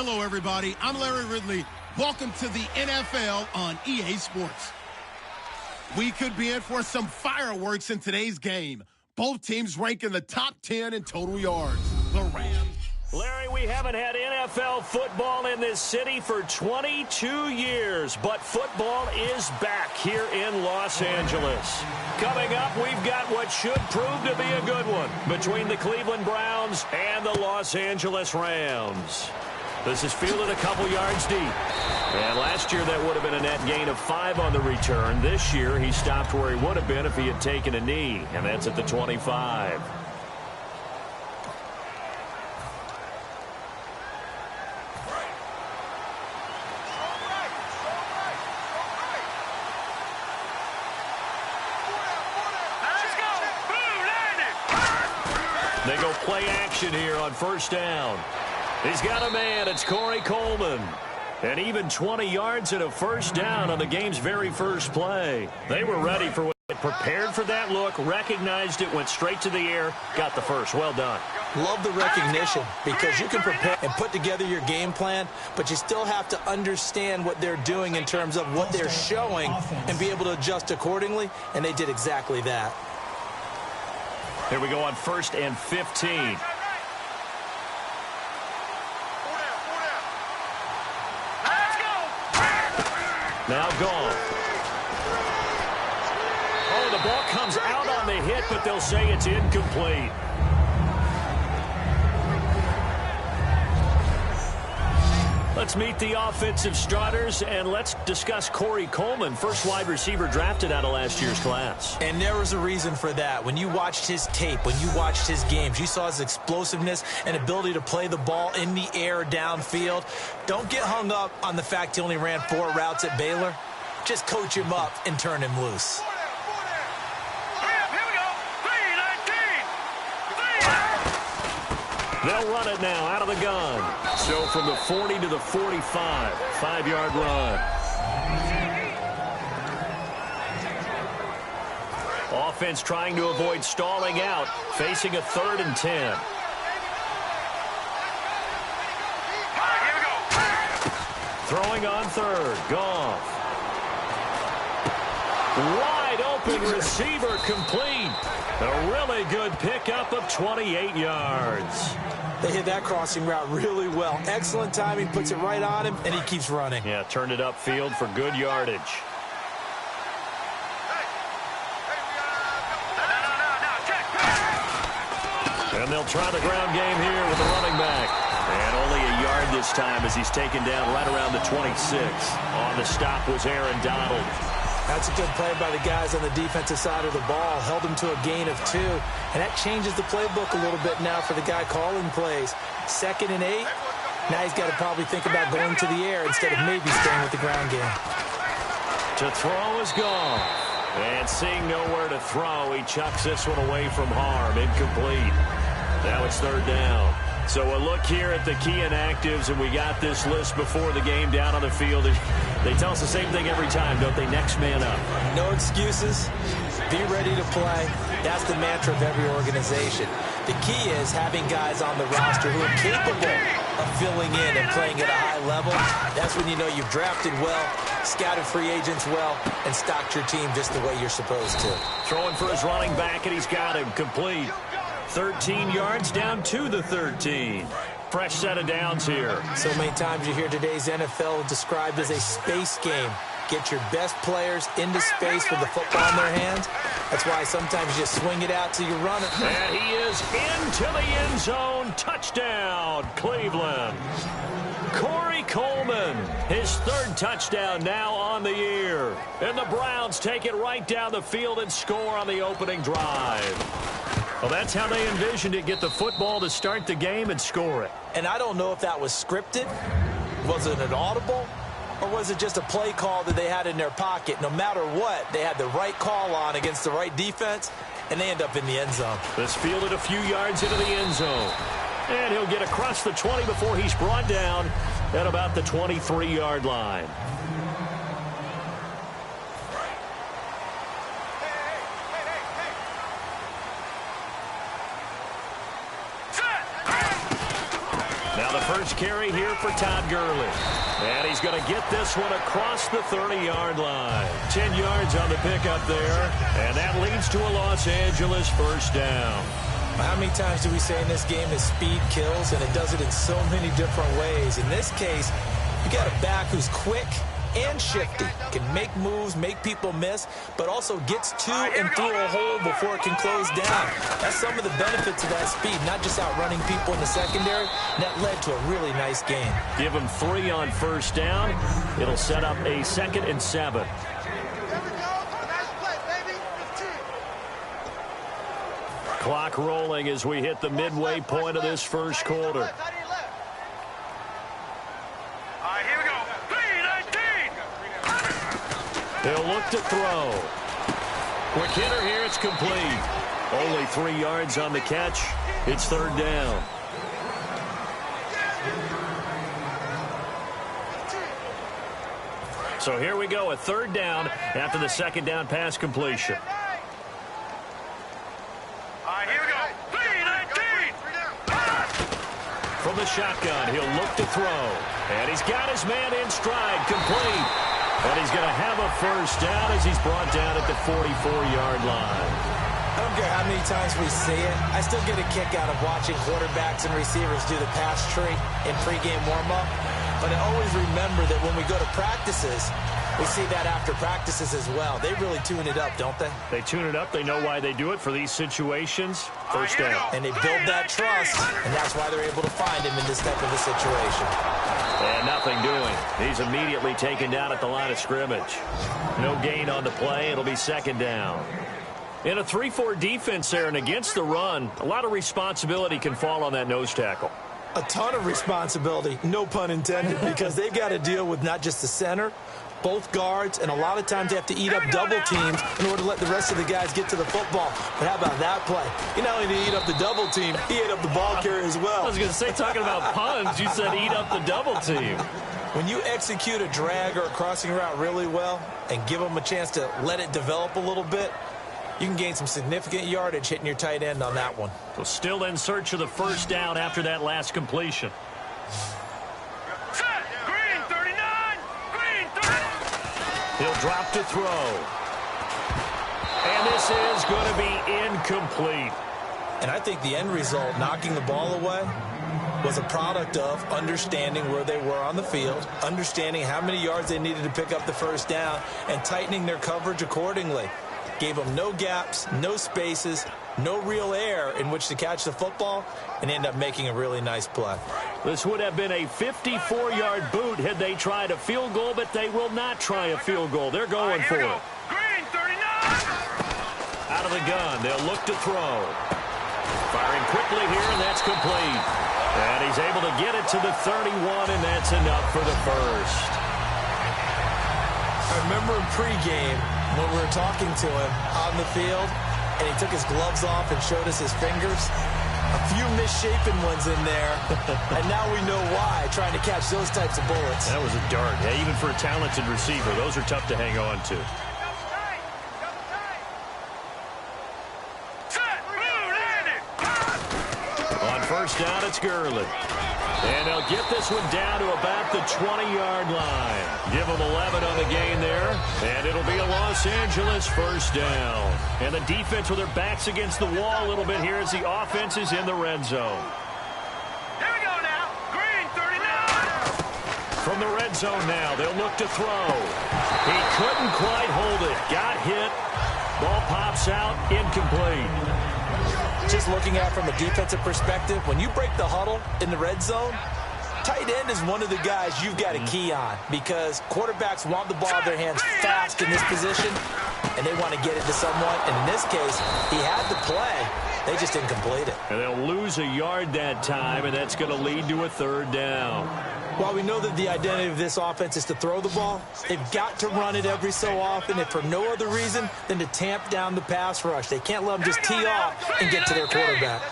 Hello, everybody. I'm Larry Ridley. Welcome to the NFL on EA Sports. We could be in for some fireworks in today's game. Both teams rank in the top 10 in total yards. The Rams. Larry, we haven't had NFL football in this city for 22 years, but football is back here in Los Angeles. Coming up, we've got what should prove to be a good one between the Cleveland Browns and the Los Angeles Rams. This is fielded a couple yards deep. And last year, that would have been a net gain of 5 on the return. This year, he stopped where he would have been if he had taken a knee, and that's at the 25. They go play action here on first down. He's got a man. It's Corey Coleman. And even 20 yards and a first down on the game's very first play. They were ready for it, prepared for that look, recognized it, went straight to the air, got the first. Well done. Love the recognition because you can prepare and put together your game plan, but you still have to understand what they're doing in terms of what they're showing and be able to adjust accordingly, and they did exactly that. Here we go on 1st and 15. Now gone. Oh, the ball comes out on the hit, but they'll say it's incomplete. Let's meet the offensive starters, and let's discuss Corey Coleman, first wide receiver drafted out of last year's class. And there was a reason for that. When you watched his tape, when you watched his games, you saw his explosiveness and ability to play the ball in the air downfield. Don't get hung up on the fact he only ran 4 routes at Baylor. Just coach him up and turn him loose. They'll run it now out of the gun. So from the 40 to the 45, 5-yard run. Offense trying to avoid stalling out, facing a 3rd and 10. Throwing on 3rd, Goff. Wide open receiver complete. A really good pickup of 28 yards. They hit that crossing route really well. Excellent timing, puts it right on him, and he keeps running. Yeah, turned it upfield for good yardage. And they'll try the ground game here with the running back. And only a yard this time as he's taken down right around the 26. On the stop was Aaron Donald. That's a good play by the guys on the defensive side of the ball. Held him to a gain of 2. And that changes the playbook a little bit now for the guy calling plays. 2nd and 8. Now he's got to probably think about going to the air instead of maybe staying with the ground game. To throw is gone. And seeing nowhere to throw, he chucks this one away from harm. Incomplete. Now it's 3rd down. So a look here at the key inactives, and we got this list before the game down on the field. They tell us the same thing every time, don't they? Next man up. No excuses. Be ready to play. That's the mantra of every organization. The key is having guys on the roster who are capable of filling in and playing at a high level. That's when you know you've drafted well, scouted free agents well, and stocked your team just the way you're supposed to. Throwing for his running back, and he's got him complete. 13 yards down to the 13. Fresh set of downs here. So many times you hear today's NFL described as a space game. Get your best players into space with the football in their hands. That's why sometimes you just swing it out till you run it. And he is into the end zone. Touchdown, Cleveland. Corey Coleman, his 3rd touchdown now on the year. And the Browns take it right down the field and score on the opening drive. Well, that's how they envisioned it. Get the football to start the game and score it. And I don't know if that was scripted. Was it an audible? Or was it just a play call that they had in their pocket? No matter what, they had the right call on against the right defense, and they end up in the end zone. This fielded a few yards into the end zone. And he'll get across the 20 before he's brought down at about the 23-yard line. Now the First carry here for Todd Gurley. And he's going to get this one across the 30-yard line. 10 yards on the pickup there. And that leads to a Los Angeles first down. How many times do we say in this game that speed kills, and it does it in so many different ways? In this case, you got a back who's quick and shifty, can make moves, make people miss, but also gets to and through a hole before it can close down. That's some of the benefits of that speed, not just outrunning people in the secondary. That led to a really nice game. Give him 3 on first down. It'll set up a 2nd and 7. Clock rolling as we hit the midway point of this first quarter. He'll look to throw. Quick hitter here, it's complete. Only 3 yards on the catch. It's 3rd down. So here we go, a 3rd down after the 2nd down pass completion. From the shotgun, he'll look to throw. And he's got his man in stride, complete. And he's going to have a first down as he's brought down at the 44-yard line. I don't care how many times we see it. I still get a kick out of watching quarterbacks and receivers do the pass tree in pregame warm-up. But I always remember that when we go to practices, we see that after practices as well. They really tune it up, don't they? They tune it up. They know why they do it for these situations. First down. And they build that trust, and that's why they're able to find him in this type of a situation. And nothing doing. He's immediately taken down at the line of scrimmage. No gain on the play. It'll be 2nd down. In a 3-4 defense there and against the run, a lot of responsibility can fall on that nose tackle. A ton of responsibility, no pun intended, because they've got to deal with not just the center, both guards, and a lot of times they have to eat up double teams in order to let the rest of the guys get to the football. But how about that play? He not only did he eat up the double team, he ate up the ball carrier as well. I was going to say, talking about puns, you said eat up the double team. When you execute a drag or a crossing route really well and give them a chance to let it develop a little bit, you can gain some significant yardage hitting your tight end on that one. So still in search of the first down after that last completion. Green 39! Green 30! He'll drop to throw. And this is going to be incomplete. And I think the end result, knocking the ball away, was a product of understanding where they were on the field, understanding how many yards they needed to pick up the first down, and tightening their coverage accordingly. Gave them no gaps, no spaces, no real air in which to catch the football, and end up making a really nice play. This would have been a 54-yard boot had they tried a field goal, but they will not try a field goal. They're going for it. Green 39! Out of the gun, they'll look to throw. Firing quickly here, and that's complete. And he's able to get it to the 31, and that's enough for the first. I remember in pregame when we were talking to him on the field, and he took his gloves off and showed us his fingers. A few misshapen ones in there, and now we know why, trying to catch those types of bullets. That was a dart. Yeah, even for a talented receiver, those are tough to hang on to. On first down, it's Gurley. And they'll get this one down to about the 20-yard line. Give them 11 on the gain there, and it'll be a Los Angeles first down. And the defense with their backs against the wall a little bit here as the offense is in the red zone. Here we go now. Green 39! From the red zone now, they'll look to throw. He couldn't quite hold it. Got hit. Ball pops out, incomplete. Just looking at it from a defensive perspective, when you break the huddle in the red zone, tight end is one of the guys you've got to key on because quarterbacks want the ball in their hands fast in this position, and they want to get it to someone. And in this case, he had the play. They just didn't complete it. And they'll lose a yard that time, and that's going to lead to a 3rd down. While we know that the identity of this offense is to throw the ball, they've got to run it every so often, if for no other reason than to tamp down the pass rush. They can't let them just tee off and get to their quarterback.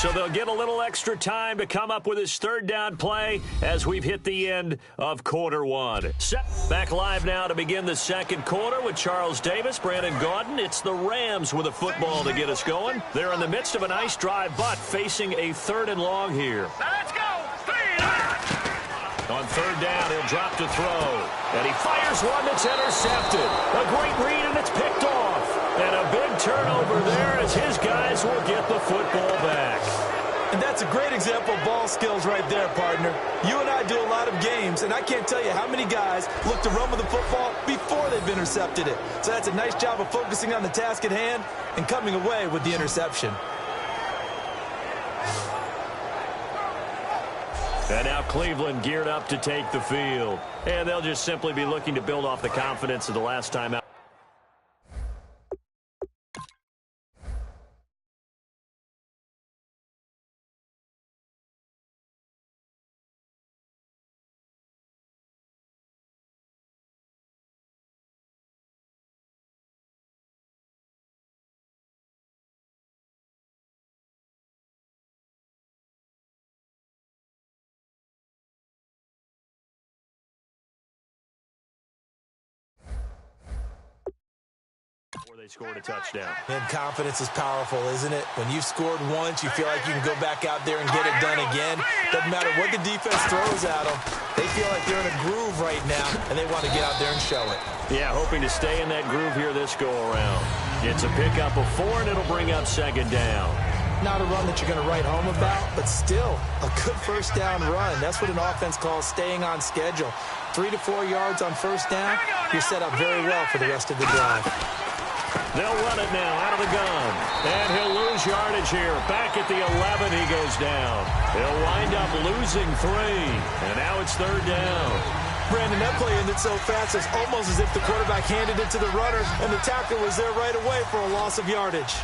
So they'll get a little extra time to come up with his third down play as we've hit the end of quarter one. Back live now to begin the second quarter with Charles Davis, Brandon Gaudin. It's the Rams with a football to get us going. They're in the midst of a nice drive, but facing a third and long here. Let's go. On third down, he'll drop to throw. And he fires one that's intercepted. A great read, and it's picked off. And a big turnover there as his guys will get the football back. And that's a great example of ball skills right there, partner. You and I do a lot of games, and I can't tell you how many guys look to run with the football before they've intercepted it. So that's a nice job of focusing on the task at hand and coming away with the interception. And now Cleveland geared up to take the field. And they'll just simply be looking to build off the confidence of the last time out. They scored a touchdown. And confidence is powerful, isn't it? When you've scored once, you feel like you can go back out there and get it done again. Doesn't matter what the defense throws at them. They feel like they're in a groove right now, and they want to get out there and show it. Yeah, hoping to stay in that groove here this go-around. It's a pickup of 4, and it'll bring up second down. Not a run that you're going to write home about, but still a good first down run. That's what an offense calls staying on schedule. 3 to 4 yards on first down, you're set up very well for the rest of the drive. They'll run it now out of the gun. And he'll lose yardage here. Back at the 11, he goes down. He'll wind up losing 3. And now it's third down. Brandon, that play ended so fast, it's almost as if the quarterback handed it to the runner, and the tackle was there right away for a loss of yardage.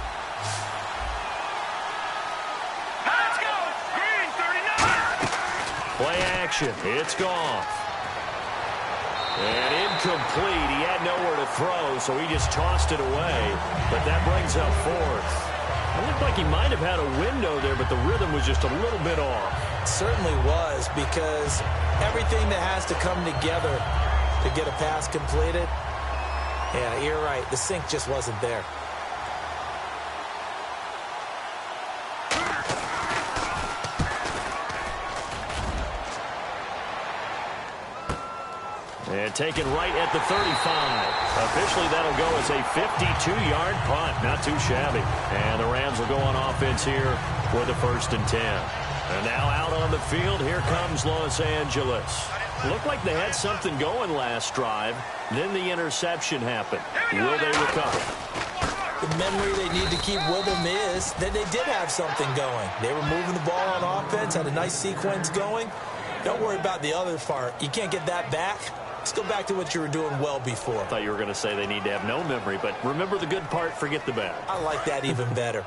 Let's go. Green 39. Play action. It's gone. And incomplete. He had nowhere to throw, so he just tossed it away. But that brings up 4th. It looked like he might have had a window there, but the rhythm was just a little bit off. It certainly was, because everything that has to come together to get a pass completed, yeah, you're right. The sync just wasn't there. And taken right at the 35. Officially, that'll go as a 52-yard punt. Not too shabby. And the Rams will go on offense here for the 1st and 10. And now out on the field, here comes Los Angeles. Looked like they had something going last drive. Then the interception happened. Will they recover? The memory they need to keep with them is that they did have something going. They were moving the ball on offense, had a nice sequence going. Don't worry about the other part. You can't get that back. Let's go back to what you were doing well before. I thought you were going to say they need to have no memory, but remember the good part, forget the bad. I like that even better.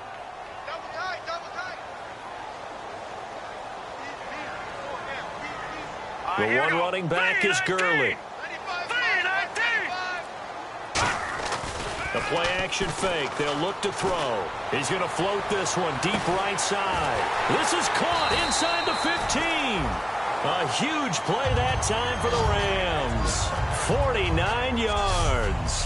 The one running back is Gurley. The play action fake. They'll look to throw. He's going to float this one deep right side. This is caught inside the 15. A huge play that time for the Rams. 49 yards.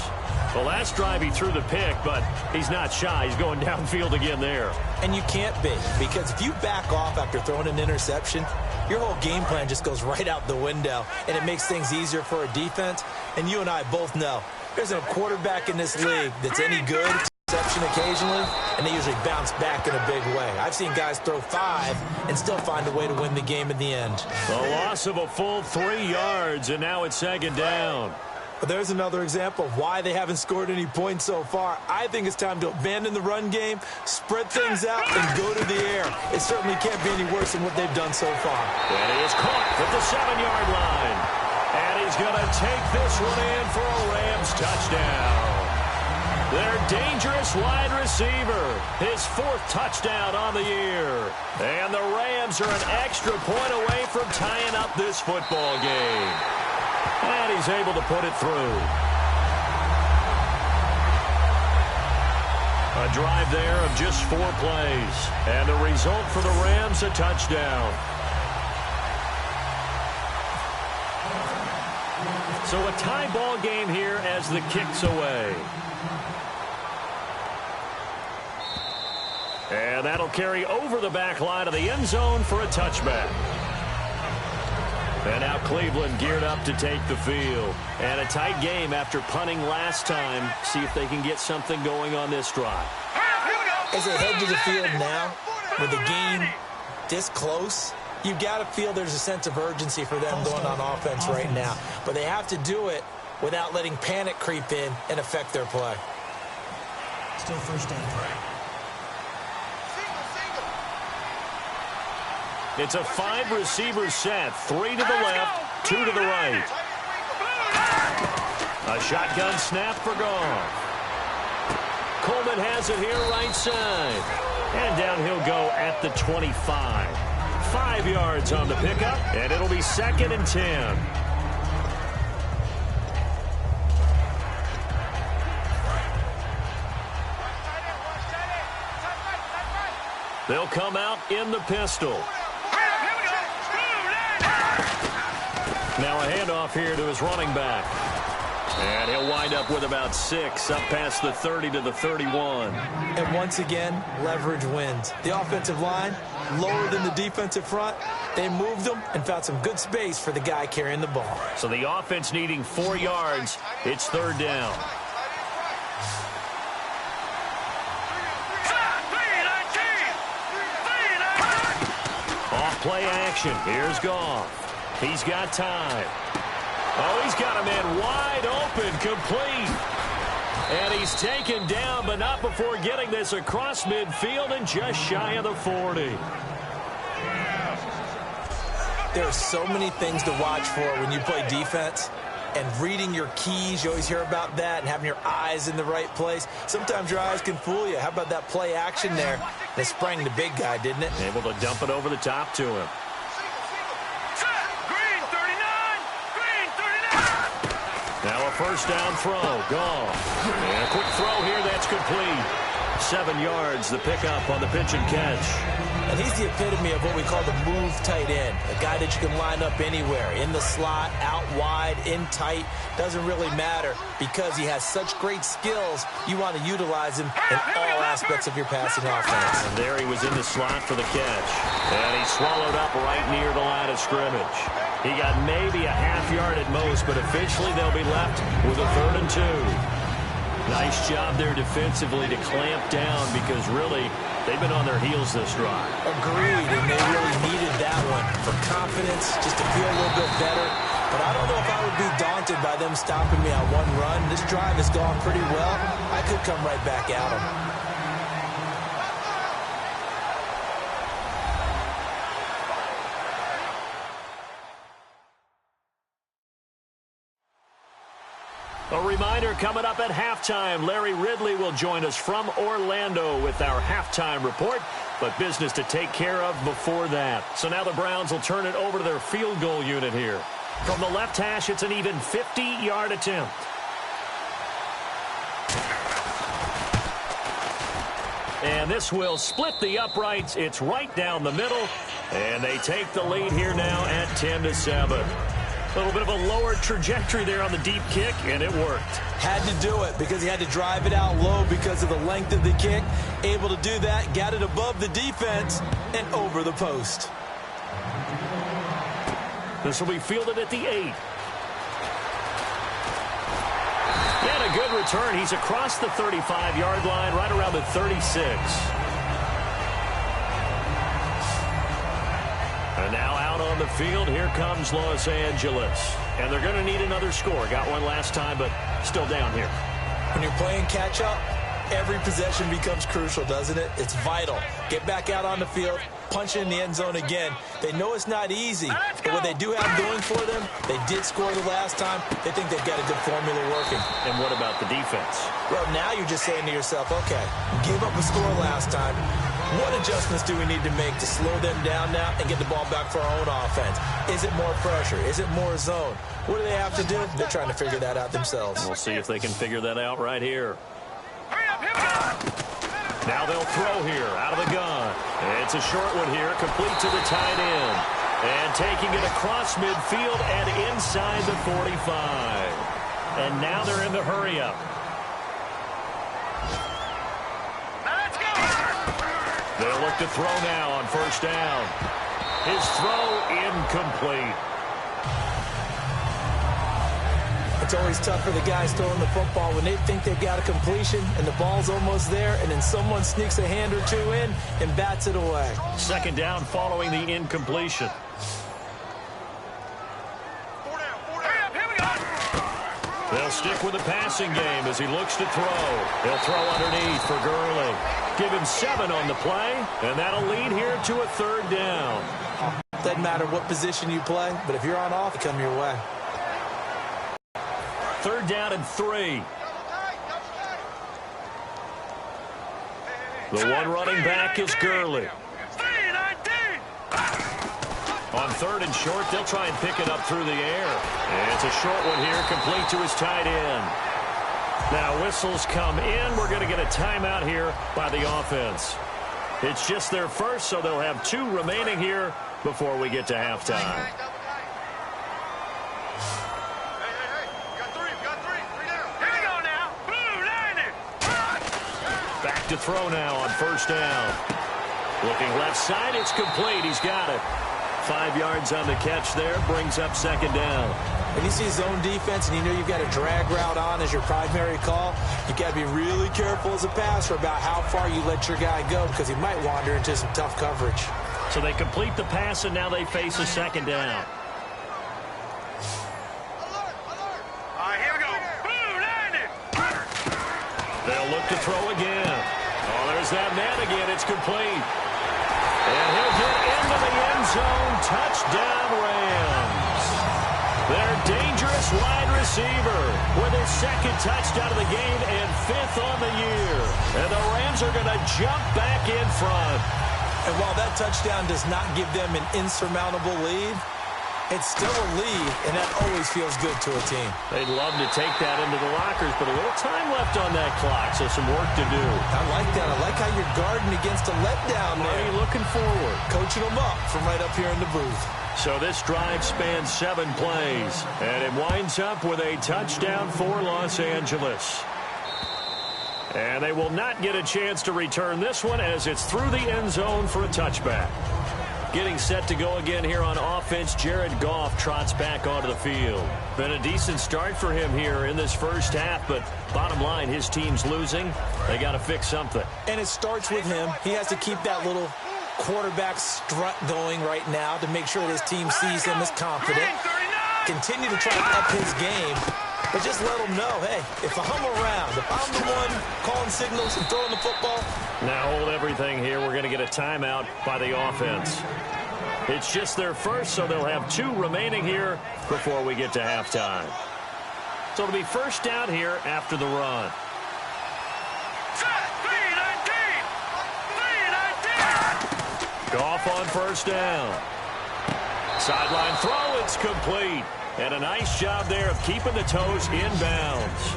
The last drive he threw the pick, but he's not shy. He's going downfield again there. And you can't be, because if you back off after throwing an interception, your whole game plan just goes right out the window, and it makes things easier for a defense. And you and I both know there's a quarterback in this league that's any good, interception occasionally, and they usually bounce back in a big way. I've seen guys throw 5 and still find a way to win the game in the end. The loss of a full 3 yards, and now it's second down. But there's another example of why they haven't scored any points so far. I think it's time to abandon the run game, spread things out, and go to the air. It certainly can't be any worse than what they've done so far. And he is caught at the 7-yard line. And he's going to take this one in for a Rams touchdown. Their dangerous wide receiver, his 4th touchdown on the year. And the Rams are an extra point away from tying up this football game. And he's able to put it through. A drive there of just 4 plays. And the result for the Rams, a touchdown. So a tie ball game here as the kick's away. And that'll carry over the back line of the end zone for a touchback. And now Cleveland geared up to take the field. And a tight game after punting last time. See if they can get something going on this drive. As they head to the field now, with the game this close, you've got to feel there's a sense of urgency for them going on offense right now. But they have to do it without letting panic creep in and affect their play. Still first down. It's a 5-receiver set. 3 to the left, 2 to the right. A shotgun snap for Goff. Coleman has it here right side. And down he'll go at the 25. 5 yards on the pickup, and it'll be 2nd and 10. They'll come out in the pistol. Now a handoff here to his running back. And he'll wind up with about 6, up past the 30 to the 31. And once again, leverage wins. The offensive line, lower than the defensive front. They moved them and found some good space for the guy carrying the ball. So the offense needing 4 yards. It's 3rd down. Off play action. Here's Goff. He's got time. Oh, he's got a man wide open, complete. And he's taken down, but not before getting this across midfield and just shy of the 40. There are so many things to watch for when you play defense. And reading your keys, you always hear about that, and having your eyes in the right place. Sometimes your eyes can fool you. How about that play action there? They sprang the big guy, didn't it? Able to dump it over the top to him. Now a first down throw. Goff. And a quick throw here that's complete. 7 yards, the pickup on the pitch and catch. And he's the epitome of what we call the move tight end. A guy that you can line up anywhere. In the slot, out wide, in tight. Doesn't really matter because he has such great skills. You want to utilize him in all aspects of your passing offense. And there he was in the slot for the catch. And he swallowed up right near the line of scrimmage. He got maybe a half yard at most, but officially they'll be left with a 3rd and 2. Nice job there defensively to clamp down because really they've been on their heels this drive. Agreed, and they really needed that one for confidence, just to feel a little bit better. But I don't know if I would be daunted by them stopping me on one run. This drive has gone pretty well. I could come right back at them. A reminder coming up at halftime. Larry Ridley will join us from Orlando with our halftime report, but business to take care of before that. So now the Browns will turn it over to their field goal unit here. From the left hash, it's an even 50-yard attempt. And this will split the uprights. It's right down the middle, and they take the lead here now at 10-7. A little bit of a lower trajectory there on the deep kick, and it worked. Had to do it because he had to drive it out low because of the length of the kick. Able to do that, got it above the defense and over the post. This will be fielded at the 8. And a good return. He's across the 35-yard line, right around the 36. And now out on the field, here comes Los Angeles. And they're going to need another score. Got one last time, but still down here. When you're playing catch-up, every possession becomes crucial, doesn't it? It's vital. Get back out on the field, punch it in the end zone again. They know it's not easy, but what they do have going for them, they did score the last time. They think they've got a good formula working. And what about the defense? Well, now you're just saying to yourself, okay, give up a score last time. What adjustments do we need to make to slow them down now and get the ball back for our own offense? Is it more pressure? Is it more zone? What do they have to do? They're trying to figure that out themselves. We'll see if they can figure that out right here. Hurry up, here we go. Now they'll throw here out of the gun. It's a short one here, complete to the tight end. And taking it across midfield and inside the 45. And now they're in the hurry-up. Let's go! They'll look to throw now on first down. His throw incomplete. It's always tough for the guys throwing the football when they think they've got a completion and the ball's almost there, and then someone sneaks a hand or two in and bats it away. Second down following the incompletion. They'll stick with the passing game as he looks to throw. He'll throw underneath for Gurley. Give him 7 on the play, and that'll lead here to a third down. Doesn't matter what position you play, but if you're on off, it come your way. Third down and 3. The one running back is Gurley. On third and short, they'll try and pick it up through the air. And it's a short one here, complete to his tight end. Now whistles come in. We're going to get a timeout here by the offense. It's just their first, so they'll have 2 remaining here before we get to halftime. Back to throw now on first down. Looking left side, it's complete. He's got it. 5 yards on the catch there, brings up second down. When you see zone defense and you know you've got a drag route on as your primary call, you've got to be really careful as a passer about how far you let your guy go because he might wander into some tough coverage. So they complete the pass, and now they face a second down. Here we go. They'll look to throw again. Oh, there's that man again. It's complete. And he'll get into the end zone. Touchdown, Rams. Their dangerous wide receiver with his 2nd touchdown of the game and 5th on the year. And the Rams are going to jump back in front. And while that touchdown does not give them an insurmountable lead, it's still a lead, and that always feels good to a team. They'd love to take that into the lockers, but a little time left on that clock, so some work to do. I like that. I like how you're guarding against a letdown there. Are you looking forward? Coaching them up from right up here in the booth. So this drive spans 7 plays, and it winds up with a touchdown for Los Angeles. And they will not get a chance to return this one as it's through the end zone for a touchback. Getting set to go again here on offense, Jared Goff trots back onto the field. Been a decent start for him here in this first half, but bottom line, his team's losing. They got to fix something. And it starts with him. He has to keep that little quarterback strut going right now to make sure that his team sees him as confident. Continue to try to up his game, but just let him know, hey, if I'm around, if I'm the one calling signals and throwing the football. Now hold everything here. We're going to get a timeout by the offense. It's just their first, so they'll have 2 remaining here before we get to halftime. So it'll be first down here after the run. Goff on first down. Sideline throw, it's complete. And a nice job there of keeping the toes inbounds.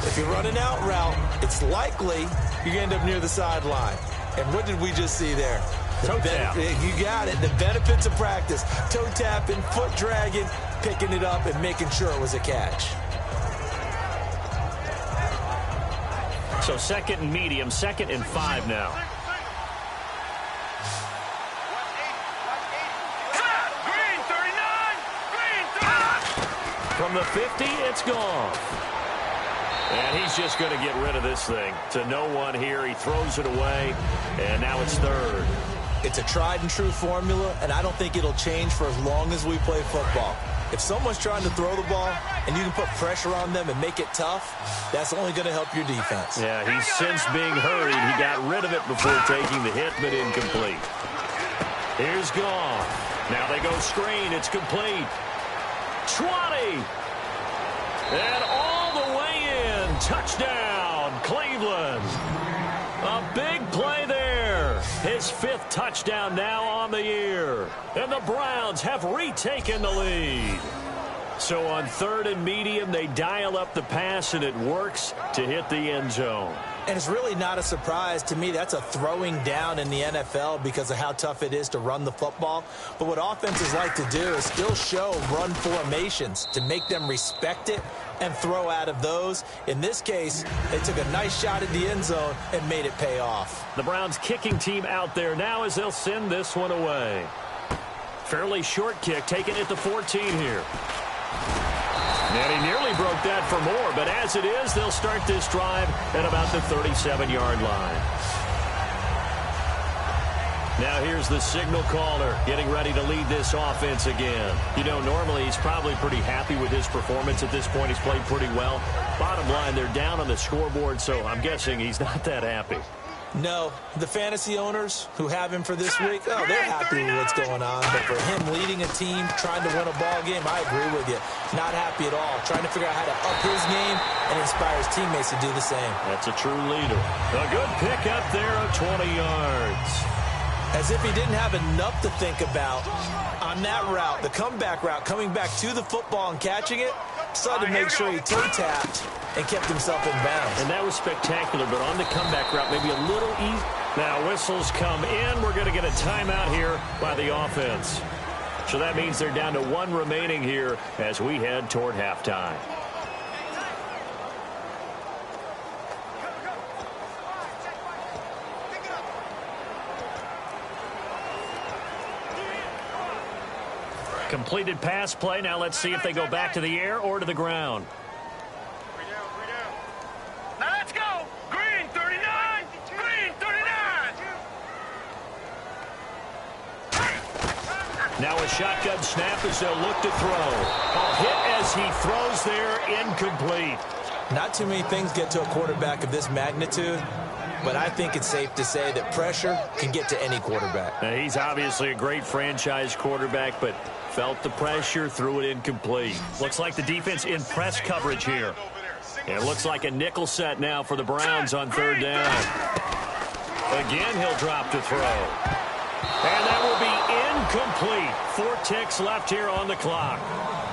If you're running out route, it's likely you're going to end up near the sideline. And what did we just see there? Toe tap. You got it. The benefits of practice. Toe tapping, foot dragging, picking it up, and making sure it was a catch. So 2nd and medium, 2nd and 5 now. From the 50, it's gone. And he's just going to get rid of this thing. To no one here. He throws it away, and now it's 3rd. It's a tried-and-true formula, and I don't think it'll change for as long as we play football. If someone's trying to throw the ball and you can put pressure on them and make it tough, that's only going to help your defense. Yeah, he's since being hurried. He got rid of it before taking the hit, but incomplete. Here's Goff. Now they go screen. It's complete. 20. And all the way in. Touchdown, Cleveland. A big play there. His 5th touchdown now on the year. And the Browns have retaken the lead. So on 3rd and medium, they dial up the pass, and it works to hit the end zone. And it's really not a surprise to me. That's a throwing down in the NFL because of how tough it is to run the football. But what offenses like to do is still show run formations to make them respect it and throw out of those. In this case, they took a nice shot at the end zone and made it pay off. The Browns kicking team out there now as they'll send this one away. Fairly short kick, taken at the 14 here. And he nearly broke that for more, but as it is, they'll start this drive at about the 37-yard line. Now here's the signal caller getting ready to lead this offense again. You know, normally he's probably pretty happy with his performance at this point. He's played pretty well. Bottom line, they're down on the scoreboard, so I'm guessing he's not that happy. No, the fantasy owners who have him for this week, oh, they're happy with what's going on. But for him leading a team, trying to win a ball game, I agree with you. Not happy at all. Trying to figure out how to up his game and inspire his teammates to do the same. That's a true leader. A good pick up there of 20 yards. As if he didn't have enough to think about on that route, the comeback route, coming back to the football and catching it, decided to make sure he toe-tapped and kept himself in bounds. And that was spectacular, but on the comeback route, maybe a little easy. Now whistles come in. We're going to get a timeout here by the offense. So that means they're down to one remaining here as we head toward halftime. Completed pass play. Now let's see if they go back to the air or to the ground. Now let's go. Green 39. Green 39. Now a shotgun snap as they'll look to throw. A hit as he throws there, incomplete. Not too many things get to a quarterback of this magnitude, but I think it's safe to say that pressure can get to any quarterback. Now, he's obviously a great franchise quarterback, but felt the pressure, threw it incomplete. Looks like the defense in press coverage here. It looks like a nickel set now for the Browns on third down. Again, he'll drop to throw. And that will be incomplete. 4 ticks left here on the clock.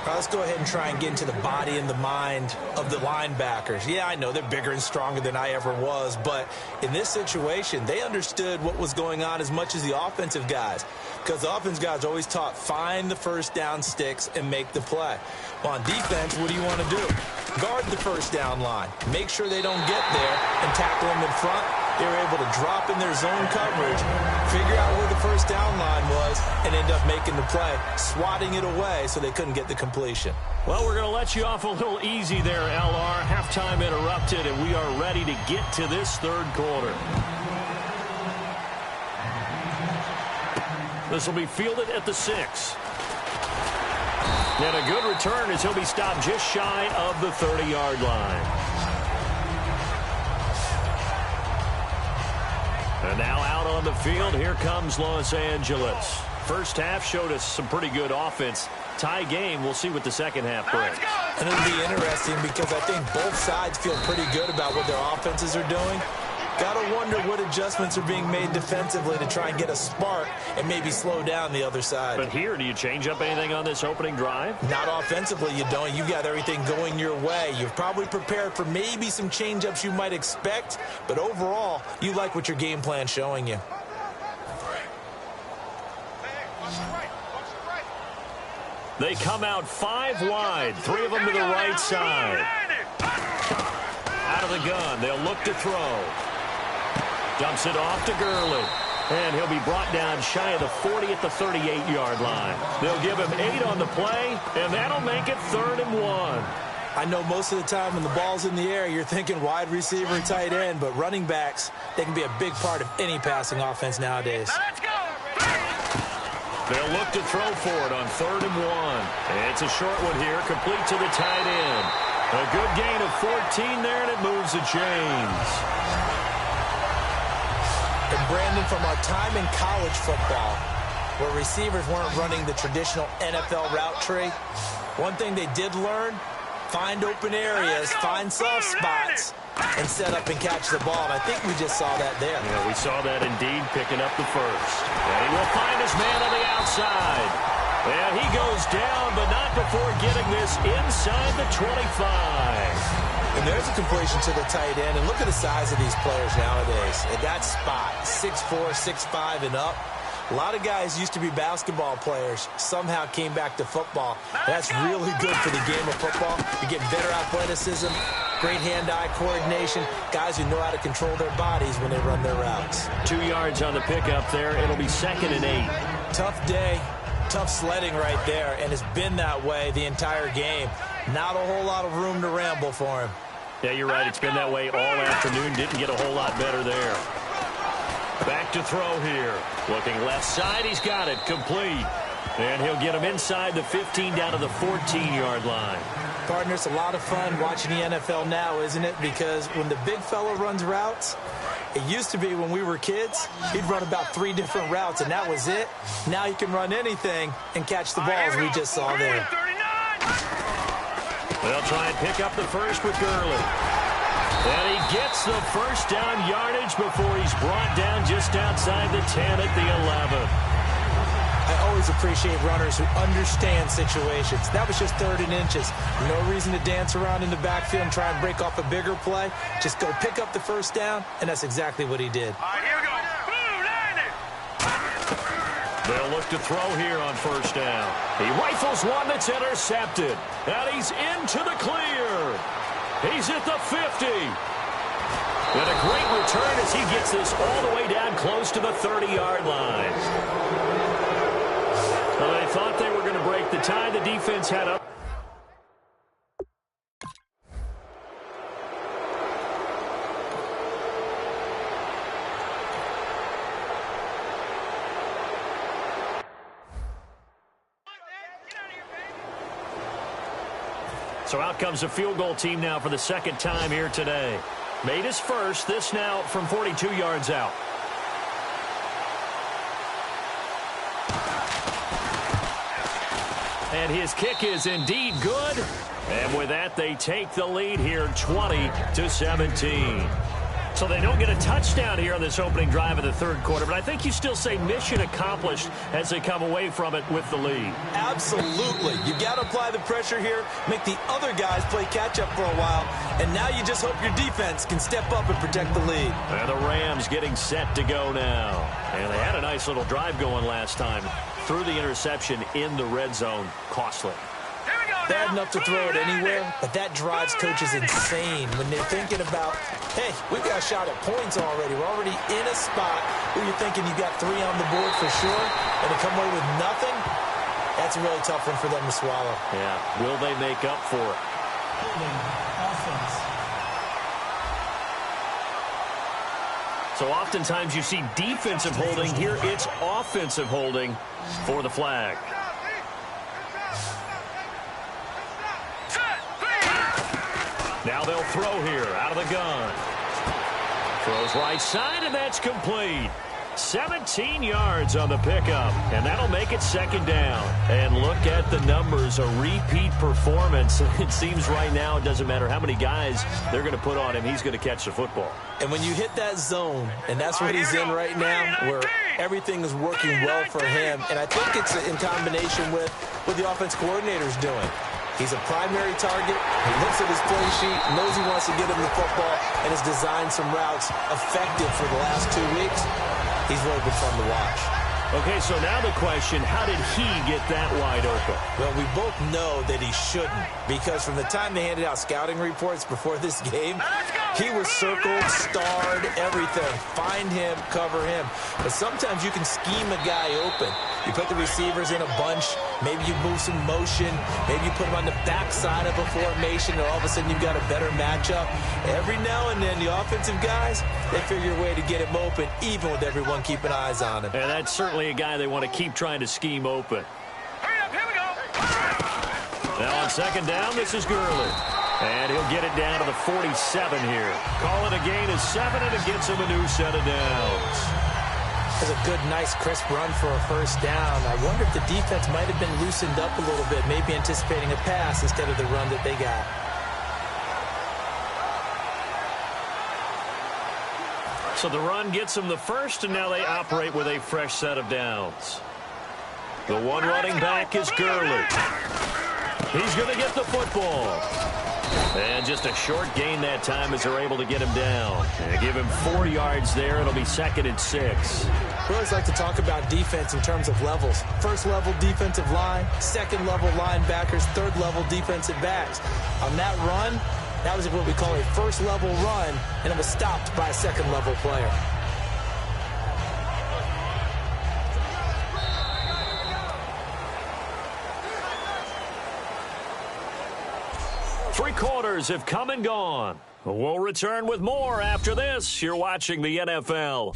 Let's go ahead and try and get into the body and the mind of the linebackers. Yeah, I know they're bigger and stronger than I ever was, but in this situation, they understood what was going on as much as the offensive guys, because the offensive guys always taught find the first down sticks and make the play. Well, on defense, what do you want to do? Guard the first down line. Make sure they don't get there and tackle them in front. They were able to drop in their zone coverage, figure out where the first down line was, and end up making the play, swatting it away so they couldn't get the completion. Well, we're going to let you off a little easy there, LR. Halftime interrupted, and we are ready to get to this third quarter. This will be fielded at the 6. And a good return as he'll be stopped just shy of the 30-yard line. And now out on the field, here comes Los Angeles. First half showed us some pretty good offense. Tie game, we'll see what the second half brings. And it'll be interesting because I think both sides feel pretty good about what their offenses are doing. Gotta wonder what adjustments are being made defensively to try and get a spark and maybe slow down the other side. But here, do you change up anything on this opening drive? Not offensively, you don't. You've got everything going your way. You've probably prepared for maybe some change-ups you might expect, but overall, you like what your game plan's showing you. They come out 5 wide, 3 of them to the right side. Out of the gun, they'll look to throw. Dumps it off to Gurley. And he'll be brought down shy of the 40 at the 38-yard line. They'll give him 8 on the play, and that'll make it 3rd and 1. I know most of the time when the ball's in the air, you're thinking wide receiver and tight end, but running backs, they can be a big part of any passing offense nowadays. Let's go. They'll look to throw for it on 3rd and 1. It's a short one here, complete to the tight end. A good gain of 14 there, and it moves the chains. And Brandon, from our time in college football, where receivers weren't running the traditional NFL route tree, one thing they did learn, find open areas, find soft spots, and set up and catch the ball. And I think we just saw that there. Yeah, we saw that indeed, picking up the first. And he will find his man on the outside. And he goes down, but not before getting this inside the 25. And there's a completion to the tight end. And look at the size of these players nowadays. At that spot, 6'4", 6'5", and up. A lot of guys used to be basketball players, somehow came back to football. That's really good for the game of football. You get better athleticism, great hand-eye coordination, guys who know how to control their bodies when they run their routes. 2 yards on the pickup there. It'll be 2nd and 8. Tough day, tough sledding right there, and it's been that way the entire game. Not a whole lot of room to ramble for him. Yeah, you're right. It's been that way all afternoon. Didn't get a whole lot better there. Back to throw here. Looking left side. He's got it. Complete. And he'll get him inside the 15 down to the 14-yard line. Partner, it's a lot of fun watching the NFL now, isn't it? Because when the big fella runs routes, it used to be when we were kids, he'd run about 3 different routes, and that was it. Now he can run anything and catch the balls we just saw there. They'll try and pick up the first with Gurley. And he gets the first down yardage before he's brought down just outside the 10 at the 11. I always appreciate runners who understand situations. That was just 3rd and inches. No reason to dance around in the backfield and try and break off a bigger play. Just go pick up the first down, and that's exactly what he did. All right, here we go. Boom, landed. They'll look to throw here on first down. He rifles one that's intercepted. And he's into the clear. He's at the 50. And a great return as he gets this all the way down close to the 30-yard line. Well, they thought they were going to break the tie. The defense had up. So out comes a field goal team now for the 2nd time here today. Made his first. This now from 42 yards out. And his kick is indeed good. And with that, they take the lead here 20-17. So they don't get a touchdown here on this opening drive of the 3rd quarter, but I think you still say mission accomplished as they come away from it with the lead. Absolutely. You got to apply the pressure here, make the other guys play catch-up for a while, and now you just hope your defense can step up and protect the lead. And the Rams getting set to go now. And they had a nice little drive going last time. Threw the interception in the red zone. Costly. Bad enough to throw it anywhere, but that drives coaches insane when they're thinking about, hey, we've got a shot at points already. We're already in a spot where you're thinking you've got 3 on the board for sure, and to come away with nothing, that's a really tough one for them to swallow. Yeah, will they make up for it? Offense. So oftentimes you see defensive holding. Here it's offensive holding for the flag. Now they'll throw here out of the gun. Throws right side, and that's complete. 17 yards on the pickup, and that'll make it 2nd down. And look at the numbers, a repeat performance. It seems right now it doesn't matter how many guys they're going to put on him. He's going to catch the football. And when you hit that zone, and that's what he's in right now, where everything is working well for him, and I think it's in combination with what the offense coordinator's doing. He's a primary target. He looks at his play sheet, knows he wants to get him the football, and has designed some routes effective for the last 2 weeks. He's really been fun to watch. Okay, so now the question, how did he get that wide open? Well, we both know that he shouldn't, because from the time they handed out scouting reports before this game, he was circled, starred, everything. Find him, cover him. But sometimes you can scheme a guy open. You put the receivers in a bunch. Maybe you move some motion. Maybe you put them on the backside of a formation, and all of a sudden you've got a better matchup. Every now and then, the offensive guys, they figure a way to get him open, even with everyone keeping eyes on him. And that's certainly a guy they want to keep trying to scheme open. Hurry up, here we go. Now on 2nd down, this is Gurley. And he'll get it down to the 47 here. Call it a gain of 7, and it gets him a new set of downs. That's a good, nice, crisp run for a first down. I wonder if the defense might have been loosened up a little bit, maybe anticipating a pass instead of the run that they got. So the run gets them the first, and now they operate with a fresh set of downs. The one running back is Gurley. He's going to get the football. And just a short gain that time as they're able to get him down. And give him 4 yards there. It'll be 2nd and 6. We always like to talk about defense in terms of levels. First level defensive line, second level linebackers, third level defensive backs. On that run, that was what we call a first level run, and it was stopped by a second level player. Three quarters have come and gone. We'll return with more after this. You're watching the NFL.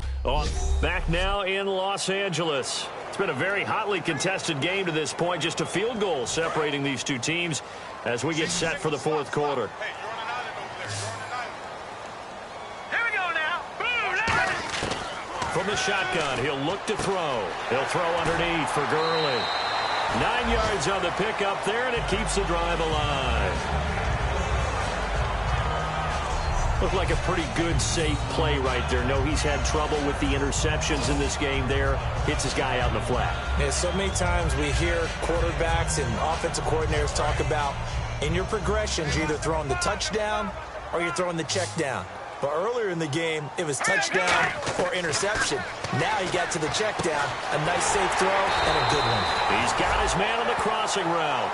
Back now in Los Angeles. It's been a very hotly contested game to this point. Just a field goal separating these two teams as we get set for the fourth quarter. Here we go now. From the shotgun, he'll look to throw. He'll throw underneath for Gurley. 9 yards on the pickup there, and it keeps the drive alive. Looked like a pretty good, safe play right there. No, he's had trouble with the interceptions in this game there. Hits his guy out in the flat. Yeah, so many times we hear quarterbacks and offensive coordinators talk about in your progressions, you're either throwing the touchdown or you're throwing the check down. But earlier in the game, it was touchdown or interception. Now he got to the check down. A nice, safe throw and a good one. He's got his man on the crossing route.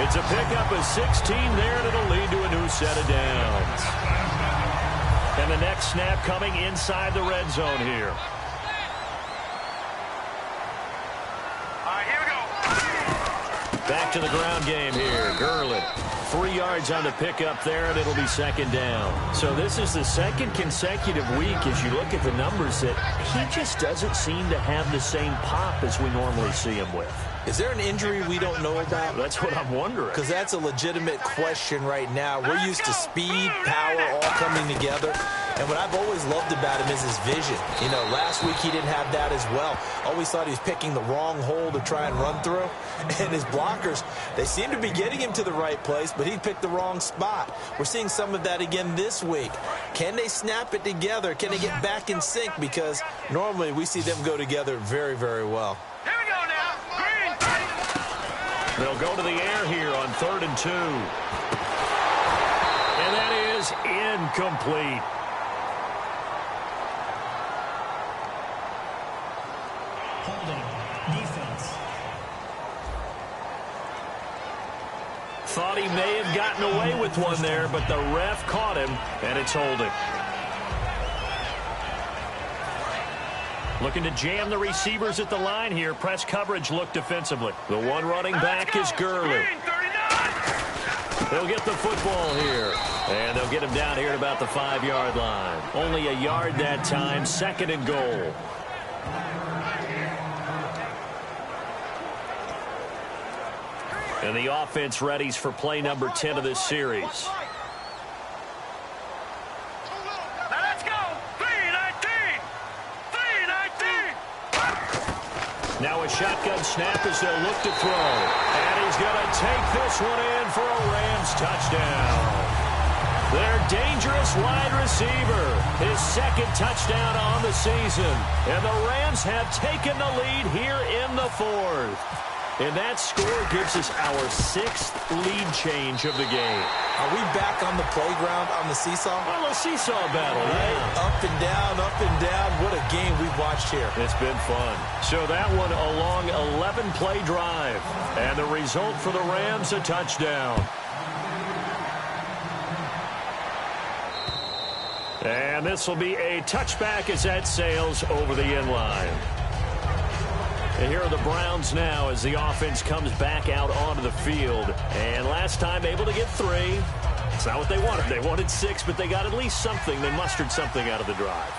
It's a pickup of 16 there, and it'll lead to a new set of downs. And the next snap coming inside the red zone here. All right, here we go. Back to the ground game here. Gurley. 3 yards on the pickup there, and it'll be 2nd down. So this is the second consecutive week as you look at the numbers that he just doesn't seem to have the same pop as we normally see him with. Is there an injury we don't know about? That's what I'm wondering. Because that's a legitimate question right now. We're used to speed, power, all coming together. And what I've always loved about him is his vision. You know, last week he didn't have that as well. Always thought he was picking the wrong hole to try and run through. And his blockers, they seem to be getting him to the right place, but he picked the wrong spot. We're seeing some of that again this week. Can they snap it together? Can they get back in sync? Because normally we see them go together very, very well. Here we go now. Green. They'll go to the air here on 3rd and 2. And that is incomplete. Holding. Defense. Thought he may have gotten away with one there, but the ref caught him, and it's holding. Looking to jam the receivers at the line here. Press coverage look defensively. The one running back is Gurley. Green 39. They'll get the football here. And they'll get him down here at about the 5-yard line. Only a yard that time. 2nd and goal. And the offense readies for play number 10 of this series. Now let's go. 319. 319. Now a shotgun snap as they'll look to throw. And he's going to take this one in for a Rams touchdown. Their dangerous wide receiver. His 2nd touchdown on the season. And the Rams have taken the lead here in the 4th. And that score gives us our 6th lead change of the game. Are we back on the playground on the seesaw? Well, a seesaw battle, yeah. Up and down, up and down. What a game we've watched here. It's been fun. So that one a long 11-play drive. And the result for the Rams, a touchdown. And this will be a touchback as that sails over the end line. And here are the Browns now as the offense comes back out onto the field. And last time able to get 3. It's not what they wanted. They wanted 6, but they got at least something. They mustered something out of the drive.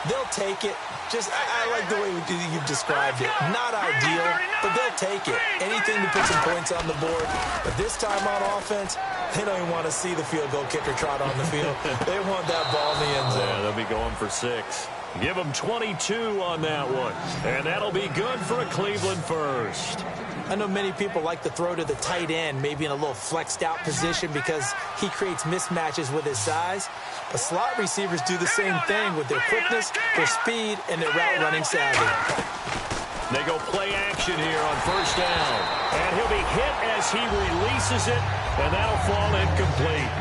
They'll take it. Just, I like the way you've described it. Not ideal, but they'll take it. Anything to put some points on the board. But this time on offense, they don't even want to see the field goal kicker trot on the field. They want that ball in the end zone. Yeah, they'll be going for 6. Give them 22 on that one. And that'll be good for a Cleveland first. I know many people like to throw to the tight end, maybe in a little flexed out position because he creates mismatches with his size. But slot receivers do the same thing with their quickness, their speed, and their route running savvy. They go play action here on first down. And he'll be hit as he releases it, and that'll fall incomplete.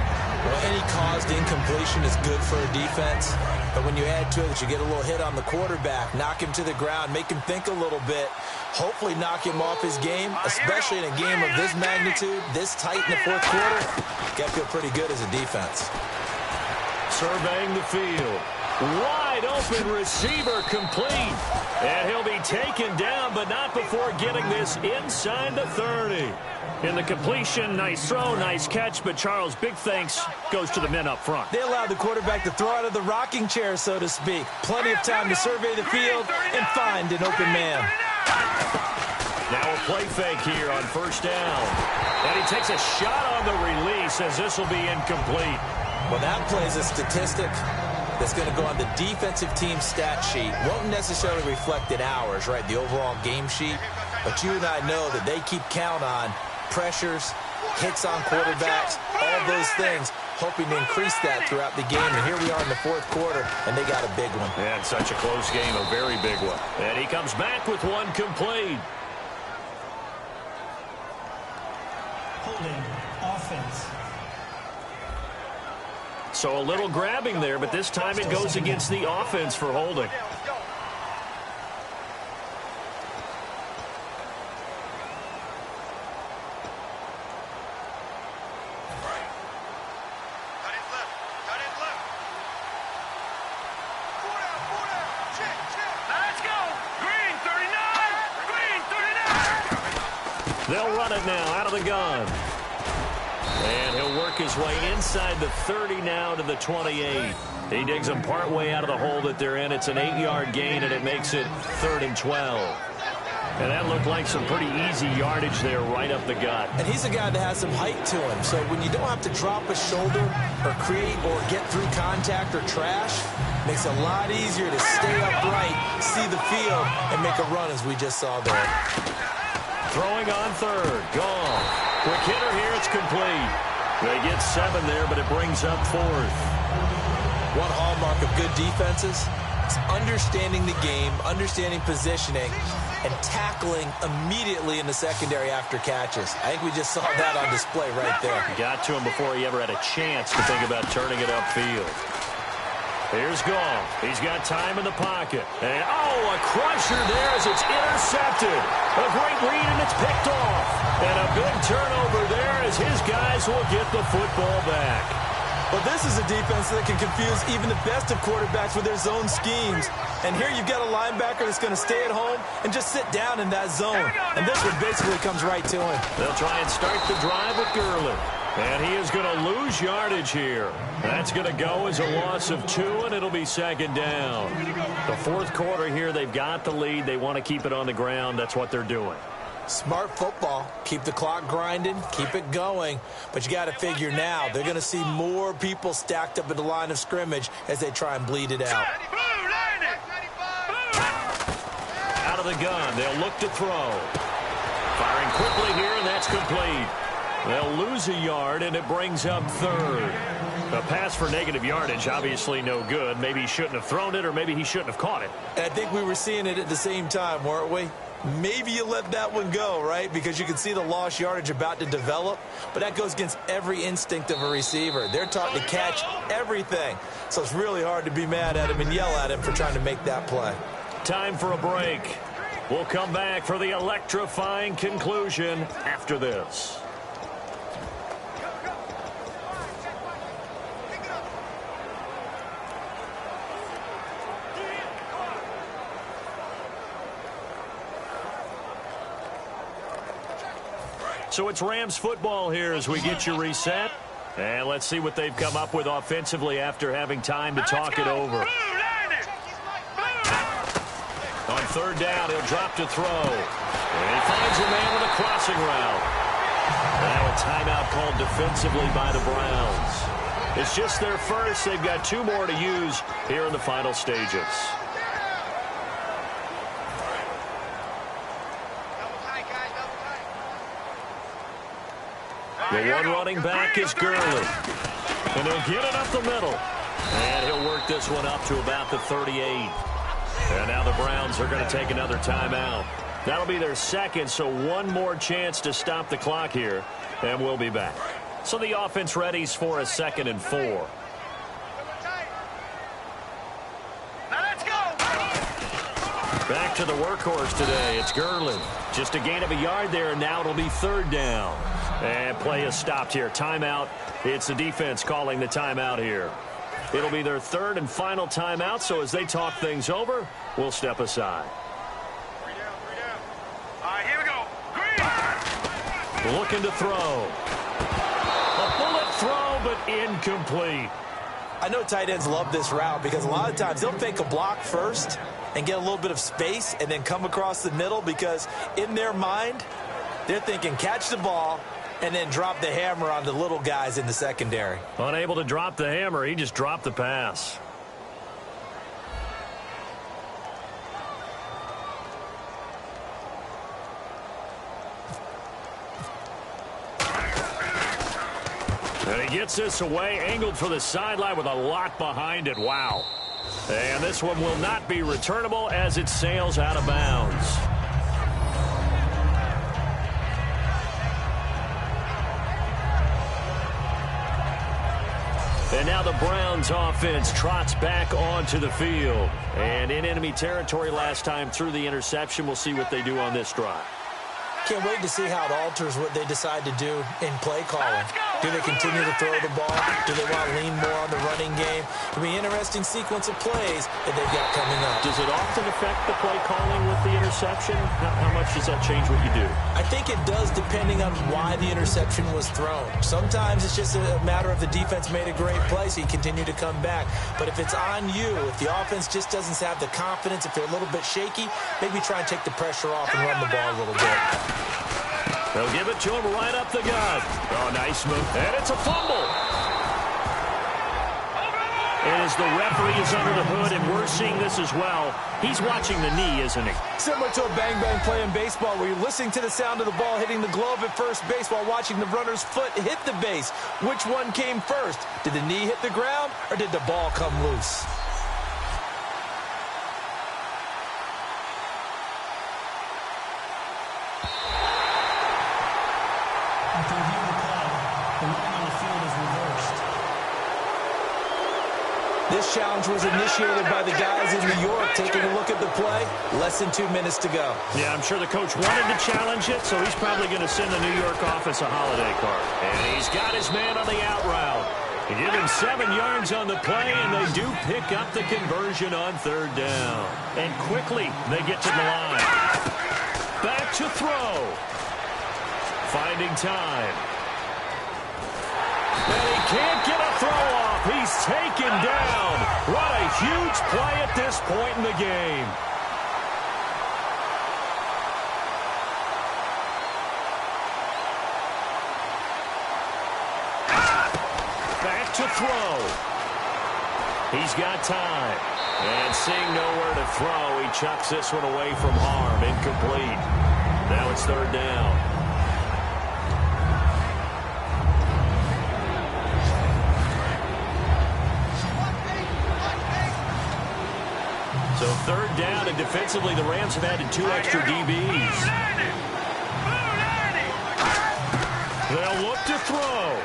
Well, any caused incompletion is good for a defense. But when you add to it that you get a little hit on the quarterback, knock him to the ground, make him think a little bit, hopefully knock him off his game, especially in a game of this magnitude, this tight in the fourth quarter, you got to feel pretty good as a defense. Surveying the field. Wide open receiver complete. And he'll be taken down, but not before getting this inside the 30. In the completion, nice throw, nice catch, but Charles, big thanks goes to the men up front. They allowed the quarterback to throw out of the rocking chair, so to speak. Plenty of time to survey the field and find an open man. Now a play fake here on first down. And he takes a shot on the release as this will be incomplete. Well, that plays a statistic that's going to go on the defensive team stat sheet. Won't necessarily reflect in ours, right, the overall game sheet. But you and I know that they keep count on pressures, hits on quarterbacks, all those things, hoping to increase that throughout the game. And here we are in the fourth quarter, and they got a big one. And such a close game, a very big one. And he comes back with one complete. Holding offense. So a little grabbing there, but this time it goes against the offense for holding. They'll run it now out of the gun. And he'll work his way inside the 30 now to the 28. He digs them partway out of the hole that they're in. It's an 8-yard gain, and it makes it 3rd and 12. And that looked like some pretty easy yardage there right up the gut. And he's a guy that has some height to him. So when you don't have to drop a shoulder or create or get through contact or trash, makes it a lot easier to stay upright, see the field, and make a run as we just saw there. Throwing on third. Gone. Quick hitter here. It's complete. They get 7 there, but it brings up 4th. One hallmark of good defenses is understanding the game, understanding positioning, and tackling immediately in the secondary after catches. I think we just saw that on display right there. Got to him before he ever had a chance to think about turning it upfield. Here's Goff. He's got time in the pocket. And, a crusher there as it's intercepted. A great read, and it's picked off. And a big turnover there as his guys will get the football back. But this is a defense that can confuse even the best of quarterbacks with their zone schemes. And here you've got a linebacker that's going to stay at home and just sit down in that zone. And this one basically comes right to him. They'll try and start the drive with Gurley. And he is going to lose yardage here. That's going to go as a loss of 2, and it'll be 2nd down. The fourth quarter here, they've got the lead. They want to keep it on the ground. That's what they're doing. Smart football. Keep the clock grinding. Keep it going. But you got to figure now, they're going to see more people stacked up at the line of scrimmage as they try and bleed it out. Out of the gun. They'll look to throw. Firing quickly here, and that's complete. They'll lose a yard, and it brings up 3rd. A pass for negative yardage, obviously no good. Maybe he shouldn't have thrown it, or maybe he shouldn't have caught it. And I think we were seeing it at the same time, weren't we? Maybe you let that one go, right? Because you can see the lost yardage about to develop. But that goes against every instinct of a receiver. They're taught to catch everything. So it's really hard to be mad at him and yell at him for trying to make that play. Time for a break. We'll come back for the electrifying conclusion after this. So it's Rams football here as we get you reset. And let's see what they've come up with offensively after having time to talk it over. On 3rd down, he'll drop to throw. And he finds a man with a crossing route. Now a timeout called defensively by the Browns. It's just their first. They've got 2 more to use here in the final stages. The one running back is Gurley. And he'll get it up the middle. And he'll work this one up to about the 38. And now the Browns are going to take another timeout. That'll be their second, so one more chance to stop the clock here, and we'll be back. So the offense readies for a 2nd and 4. Now let's go. Back to the workhorse today. It's Gerlin. Just a gain of a yard there, and now it'll be 3rd down. And play is stopped here. Timeout. It's the defense calling the timeout here. It'll be their 3rd and final timeout, so as they talk things over, we'll step aside. 3 down. All right, here we go. Green. Looking to throw. A bullet throw, but incomplete. I know tight ends love this route because a lot of times they'll fake a block first and get a little bit of space and then come across the middle because in their mind, they're thinking catch the ball and then drop the hammer on the little guys in the secondary. Unable to drop the hammer, he just dropped the pass. And he gets this away, angled for the sideline with a lot behind it. Wow. And this one will not be returnable as it sails out of bounds. And now the Browns offense trots back onto the field. And in enemy territory last time through the interception. We'll see what they do on this drive. Can't wait to see how it alters what they decide to do in play calling. Do they continue to throw the ball? Do they want to lean more on the running game? It'll be an interesting sequence of plays that they've got coming up. Does it often affect the play calling with the interception? How much does that change what you do? I think it does depending on why the interception was thrown. Sometimes it's just a matter of the defense made a great play, so you continue to come back. But if it's on you, if the offense just doesn't have the confidence, if they're a little bit shaky, maybe try and take the pressure off and run the ball a little bit. They'll give it to him right up the gut. Oh, nice move. And it's a fumble. And as the referee is under the hood, and we're seeing this as well, he's watching the knee, isn't he? Similar to a bang-bang play in baseball where you're listening to the sound of the ball hitting the glove at first base while watching the runner's foot hit the base. Which one came first? Did the knee hit the ground or did the ball come loose? After reviewing the play, the running on the field is reversed. This challenge was initiated by the guys in New York taking a look at the play. Less than 2 minutes to go. Yeah, I'm sure the coach wanted to challenge it, so he's probably going to send the New York office a holiday card. And he's got his man on the out route. They give him 7 yards on the play, and they do pick up the conversion on 3rd down. And quickly, they get to the line. Back to throw. Finding time. And he can't get a throw off. He's taken down. What a huge play at this point in the game. Back to throw. He's got time. And seeing nowhere to throw, he chucks this one away from harm. Incomplete. Now it's 3rd down. So 3rd down, and defensively, the Rams have added 2 extra DBs. They'll look to throw.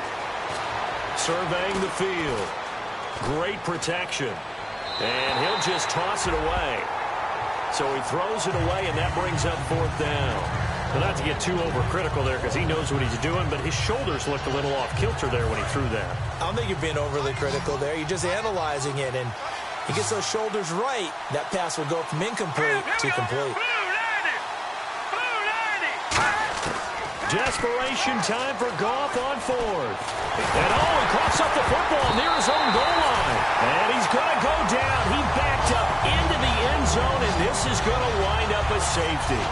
Surveying the field. Great protection. And he'll just toss it away. So he throws it away, and that brings up 4th down. Well, not to get too overcritical there because he knows what he's doing, but his shoulders looked a little off kilter there when he threw that. I don't think you're being overly critical there. You're just analyzing it, and he gets those shoulders right. That pass will go from incomplete to complete. Desperation time for Goff on 4th. And he coughs up the football near his own goal line. And he's going to go down. He backed up into the end zone, and this is going to wind up a safety.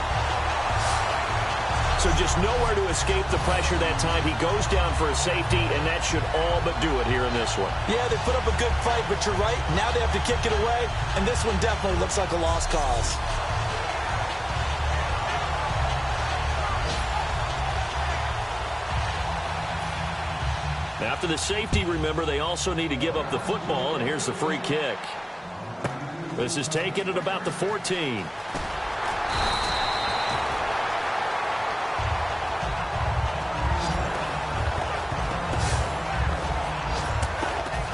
So just nowhere to escape the pressure that time. He goes down for a safety, and that should all but do it here in this one. Yeah, they put up a good fight, but you're right. Now they have to kick it away, and this one definitely looks like a lost cause. After the safety, remember, they also need to give up the football, and here's the free kick. This is taken at about the 14.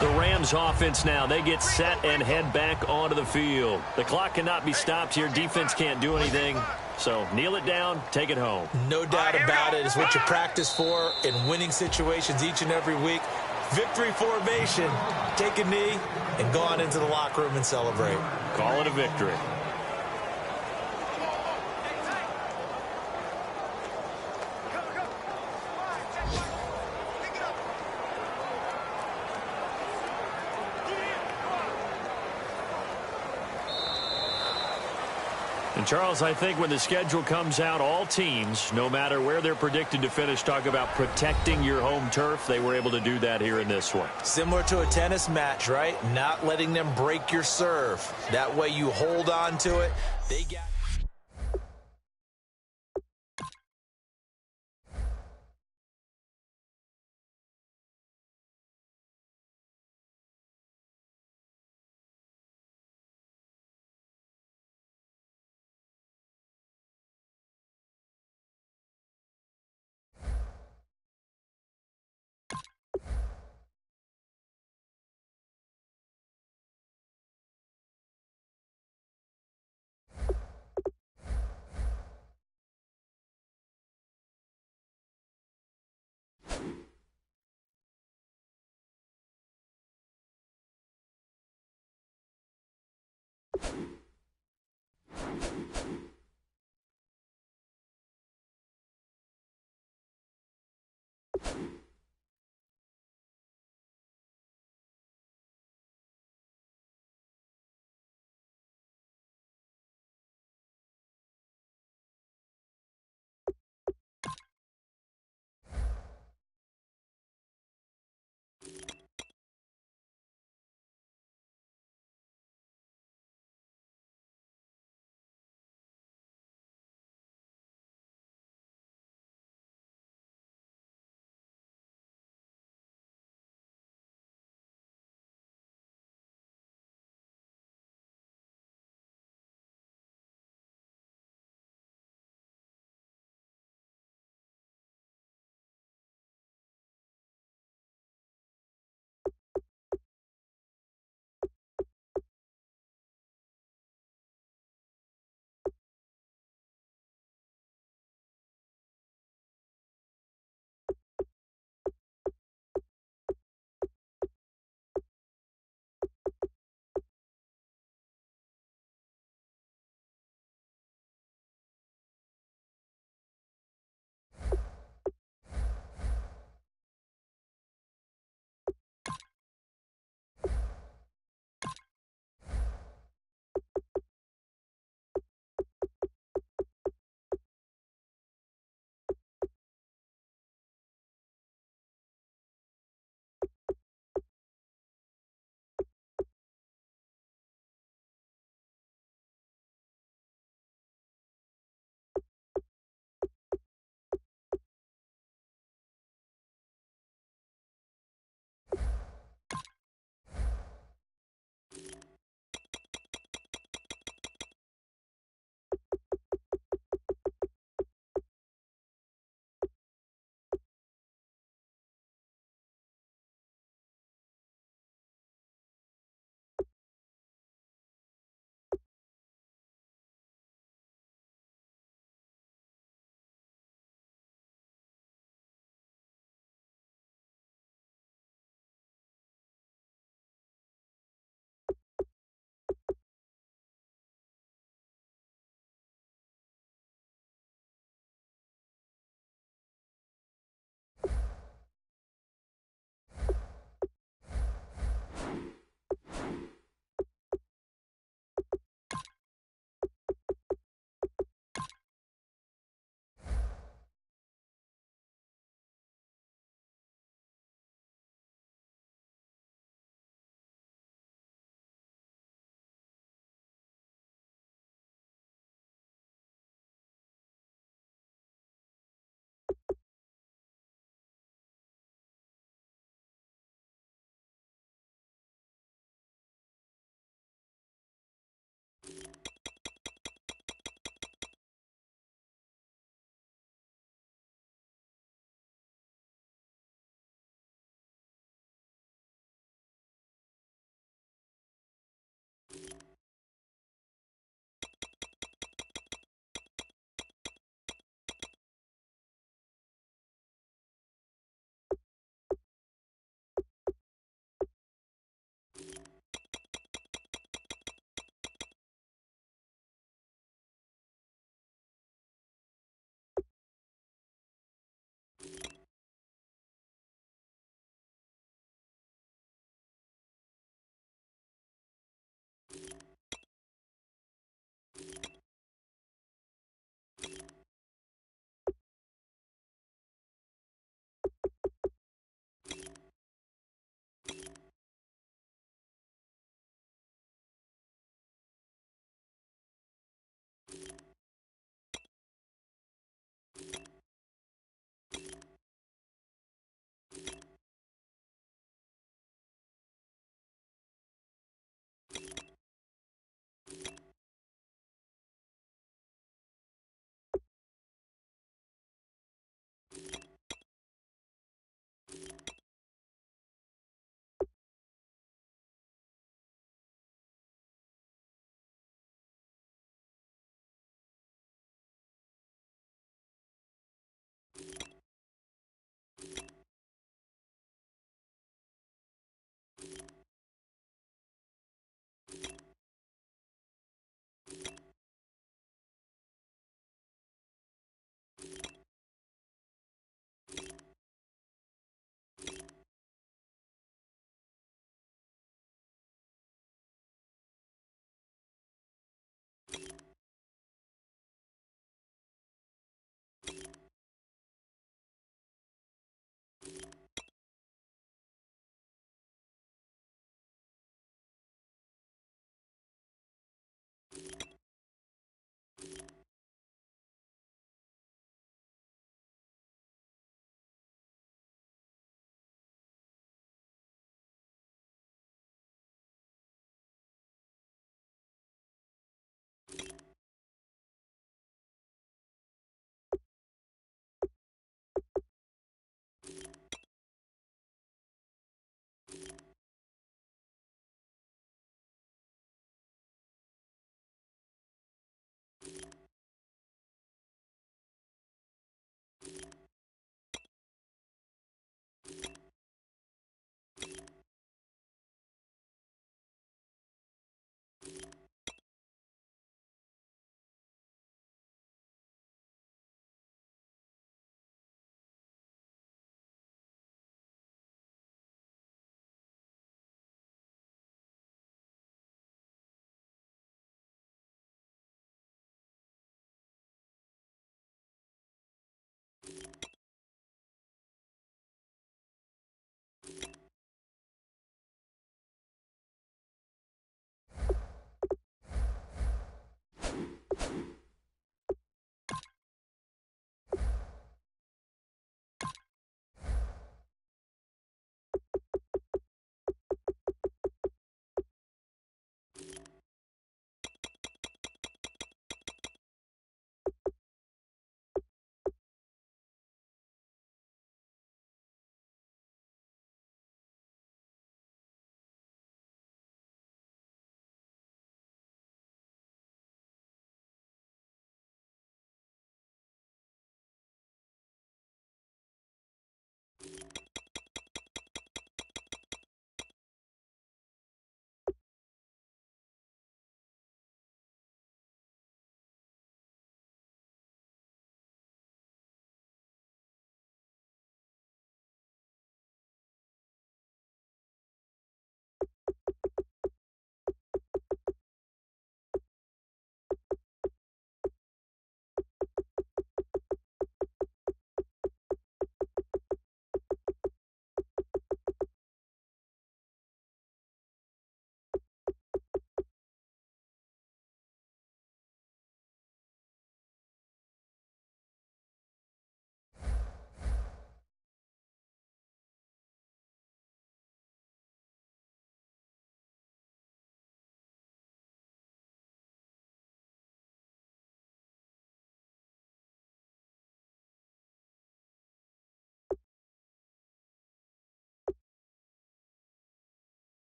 The Rams offense now, they get set and head back onto the field. The clock cannot be stopped here. Defense can't do anything. So kneel it down, take it home. No doubt about it. It's what you practice for in winning situations each and every week. Victory formation. Take a knee and go on into the locker room and celebrate. Call it a victory. And Charles, I think when the schedule comes out, all teams, no matter where they're predicted to finish, talk about protecting your home turf. They were able to do that here in this one. Similar to a tennis match, right? Not letting them break your serve. That way you hold on to it. They got